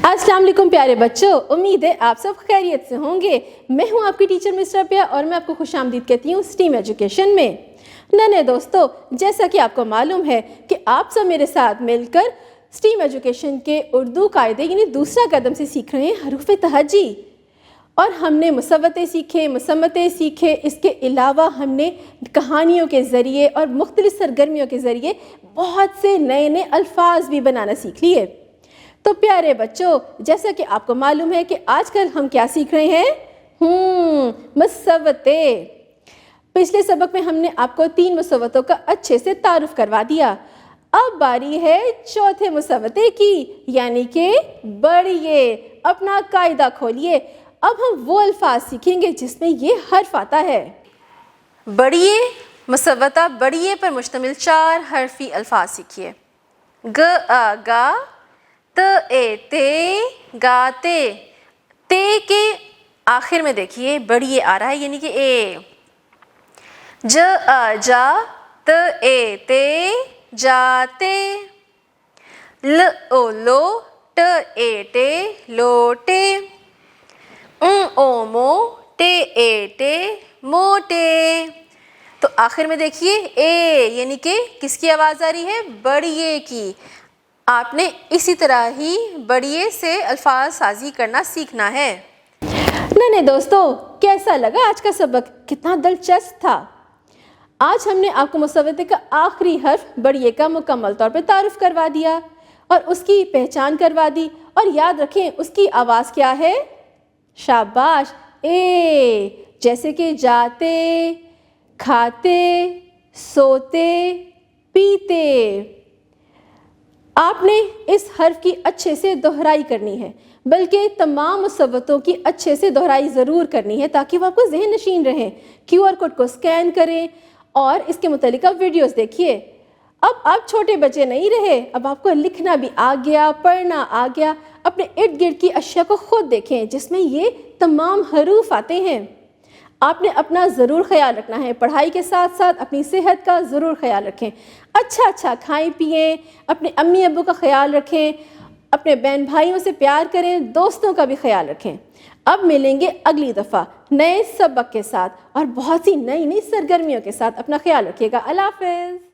अस्सलाम वालेकुम प्यारे बच्चों, उम्मीद है आप सब खैरियत से होंगे। मैं हूं आपकी टीचर मिस्टर पिया और मैं आपको खुशामदीद कहती हूं स्टीम एजुकेशन में। नन्हे दोस्तों, जैसा कि आपको मालूम है कि आप सब मेरे साथ मिलकर स्टीम एजुकेशन के उर्दू कायदे यानी दूसरा कदम से सीख रहे हैं हरूफ तहजी। और हमने मुसव्वतें सीखे, मुसम्मतें सीखे। इसके अलावा हमने कहानियों के ज़रिए और मुख्तलिफ सरगर्मियों के ज़रिए बहुत से नए नए अल्फाज भी बनाना सीख लिए। तो प्यारे बच्चों, जैसा कि आपको मालूम है कि आजकल हम क्या सीख रहे हैं, मुसव्वतें। पिछले सबक में हमने आपको 3 मुसव्वतों का अच्छे से तारुफ करवा दिया। अब बारी है चौथे मुसव्वते की, यानी कि बढ़िए। अपना कायदा खोलिए। अब हम वो अल्फाज सीखेंगे जिसमें ये हर्फ आता है। बढ़िए मुसव्वता बढ़िए पर मुश्तमिल 4 हर्फी अल्फाज सीखिए। ग आ गा, त ए ते, गाते। ते के आखिर में देखिए बढ़िए आ रहा है, यानी कि ए। ज आ जा, त ए ते, जाते। ल ओ लो, ट ए टे, लोटे। ओ मो, टे ए टे, मोटे। तो आखिर में देखिए ए, यानी कि किसकी आवाज़ आ रही है, बढ़िए की। आपने इसी तरह ही बढ़िए से अल्फाज साजी करना सीखना है। नन्हे दोस्तों, कैसा लगा आज का सबक? कितना दिलचस्प था। आज हमने आपको मुसव्वते का आखिरी हर्फ बढ़िए का मुकम्मल तौर पे तारुफ करवा दिया और उसकी पहचान करवा दी। और याद रखें उसकी आवाज़ क्या है, शाबाश, ए। जैसे कि जाते, खाते, सोते, पीते। आपने इस हर्फ की अच्छे से दोहराई करनी है, बल्कि तमाम मुसव्वतों की अच्छे से दोहराई ज़रूर करनी है ताकि वो आपको ज़हन नशीन रहें। QR कोड को स्कैन करें और इसके मुतालिक वीडियोस देखिए। अब आप छोटे बच्चे नहीं रहे, अब आपको लिखना भी आ गया, पढ़ना आ गया। अपने इर्द गिर्द की अशिया को खुद देखें जिसमें ये तमाम हरूफ आते हैं। आपने अपना ज़रूर ख्याल रखना है। पढ़ाई के साथ साथ अपनी सेहत का ज़रूर ख्याल रखें। अच्छा खाएं पिएं, अपने अम्मी अब्बू का ख्याल रखें, अपने बहन भाइयों से प्यार करें, दोस्तों का भी ख्याल रखें। अब मिलेंगे अगली दफ़ा नए सबक के साथ और बहुत सी नई नई सरगर्मियों के साथ। अपना ख्याल रखिएगा। अल्लाह हाफ़िज़।